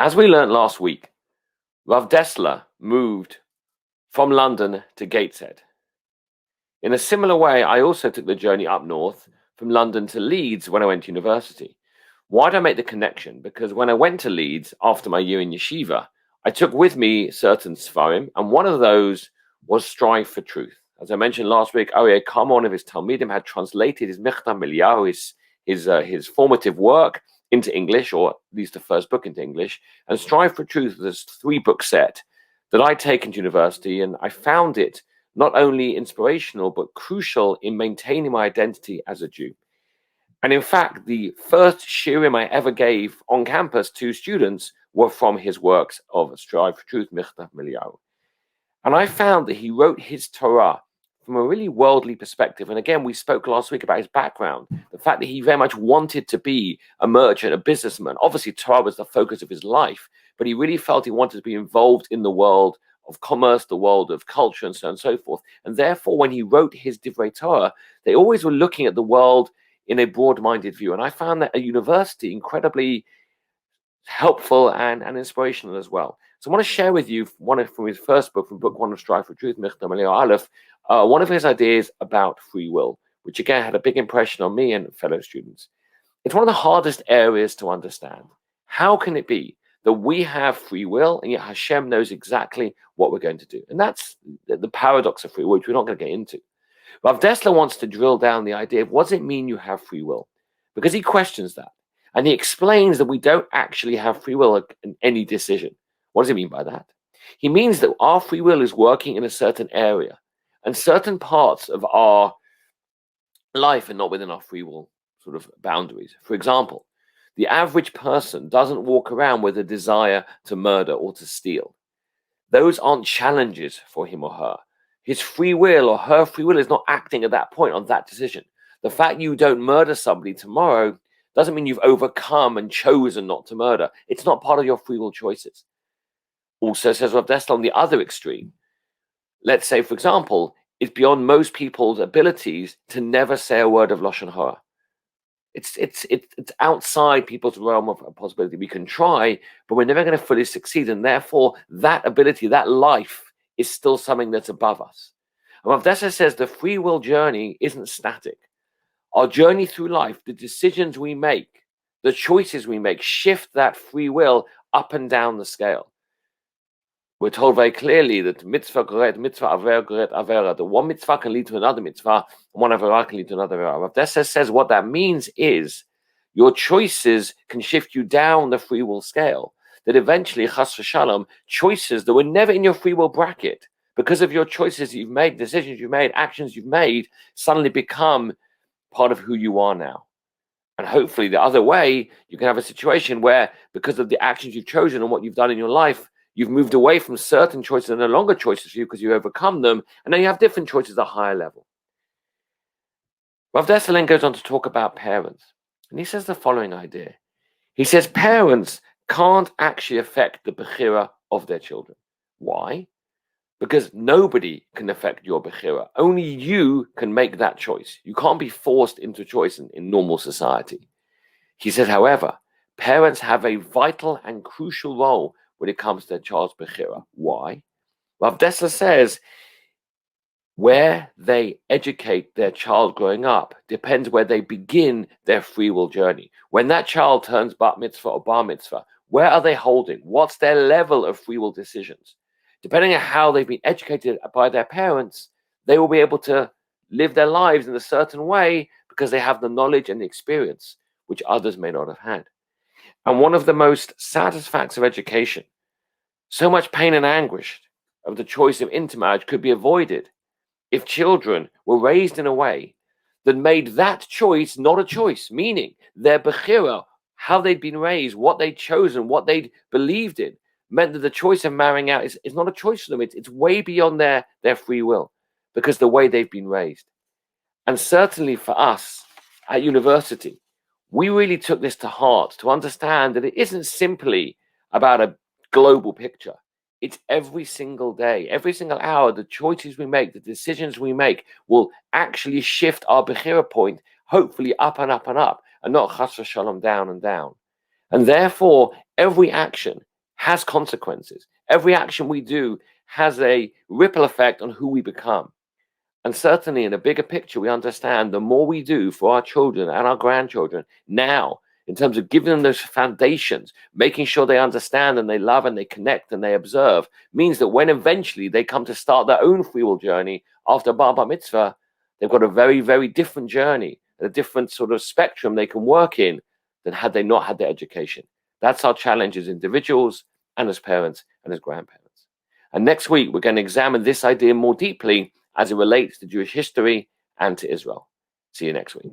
As we learned last week, Rav Dessler moved from London to Gateshead. In a similar way, I also took the journey up north from London to Leeds when I went to university. Why did I make the connection? Because when I went to Leeds after my year in yeshiva, I took with me certain Sfarim, and one of those was Strive for Truth. As I mentioned last week, Aryeh Kama, one of his Talmidim, had translated his Michtam Eliyahu, his formative work, into English, or at least the first book into English. And Strive for Truth was a 3-book set that I take into university, and I found it not only inspirational, but crucial in maintaining my identity as a Jew. And in fact, the first shiurim I ever gave on campus to students were from his works of Strive for Truth, Michtam Eliyahu. And I found that he wrote his Torah from a really worldly perspective. And again, we spoke last week about his background, the fact that he very much wanted to be a merchant, a businessman. Obviously, Torah was the focus of his life, but he really felt he wanted to be involved in the world of commerce, the world of culture, and so on and so forth. And therefore, when he wrote his Divrei Torah, they always were looking at the world in a broad-minded view. And I found that at university incredibly helpful and inspirational as well. So I want to share with you from his first book, from book 1 of Strive for Truth, Michtam Eliyahu Aleph, one of his ideas about free will, which again had a big impression on me and fellow students. It's one of the hardest areas to understand. How can it be that we have free will and yet Hashem knows exactly what we're going to do? And that's the paradox of free will, which we're not going to get into. Rav Dessler wants to drill down the idea of what does it mean you have free will? Because he questions that. And he explains that we don't actually have free will in any decision. What does he mean by that? He means that our free will is working in a certain area, and certain parts of our life are not within our free will sort of boundaries. For example, the average person doesn't walk around with a desire to murder or to steal. Those aren't challenges for him or her. His free will or her free will is not acting at that point on that decision. The fact you don't murder somebody tomorrow doesn't mean you've overcome and chosen not to murder. It's not part of your free will choices. Also, says Rav Dessler, on the other extreme, let's say, for example, it's beyond most people's abilities to never say a word of Lashon Hara. It's outside people's realm of possibility. We can try, but we're never going to fully succeed. And therefore, that ability, that life, is still something that's above us. And Rav Dessler says the free will journey isn't static. Our journey through life, the decisions we make, the choices we make, shift that free will up and down the scale. We're told very clearly that mitzvah goret, mitzvah aver goret avera. The one mitzvah can lead to another mitzvah, and one avera can lead to another avera. Rav Dessler says what that means is your choices can shift you down the free will scale. That eventually, chas v'shalom, choices that were never in your free will bracket, because of your choices you've made, decisions you've made, actions you've made, suddenly become part of who you are now. And hopefully the other way, you can have a situation where because of the actions you've chosen and what you've done in your life, you've moved away from certain choices and no longer choices for you because you overcome them, and then you have different choices at a higher level. Rav Dessler goes on to talk about parents, and he says the following idea. He says parents can't actually affect the bechira of their children. Why? Because nobody can affect your bechira. Only you can make that choice. You can't be forced into choice in normal society. He says, however, parents have a vital and crucial role when it comes to their child's bechira. Why? Rav Dessler says, where they educate their child growing up depends where they begin their free will journey. When that child turns bat mitzvah or bar mitzvah, where are they holding? What's their level of free will decisions? Depending on how they've been educated by their parents, they will be able to live their lives in a certain way because they have the knowledge and the experience which others may not have had. And one of the most saddest facts of education, so much pain and anguish of the choice of intermarriage could be avoided if children were raised in a way that made that choice not a choice, meaning their bechira, how they'd been raised, what they'd chosen, what they'd believed in, meant that the choice of marrying out is not a choice for them. It's way beyond their free will because the way they've been raised. And certainly for us at university, we really took this to heart to understand that it isn't simply about a global picture. It's every single day, every single hour, the choices we make, the decisions we make will actually shift our bechira point, hopefully up and up and up, and not chas v'shalom down and down. And therefore, every action, has consequences. Every action we do has a ripple effect on who we become. And certainly in a bigger picture, we understand the more we do for our children and our grandchildren now, in terms of giving them those foundations, making sure they understand and they love and they connect and they observe, means that when eventually they come to start their own free will journey after Bar Mitzvah, they've got a very, very different journey, a different sort of spectrum they can work in than had they not had their education. That's our challenge as individuals and as parents and as grandparents. And next week, we're going to examine this idea more deeply as it relates to Jewish history and to Israel. See you next week.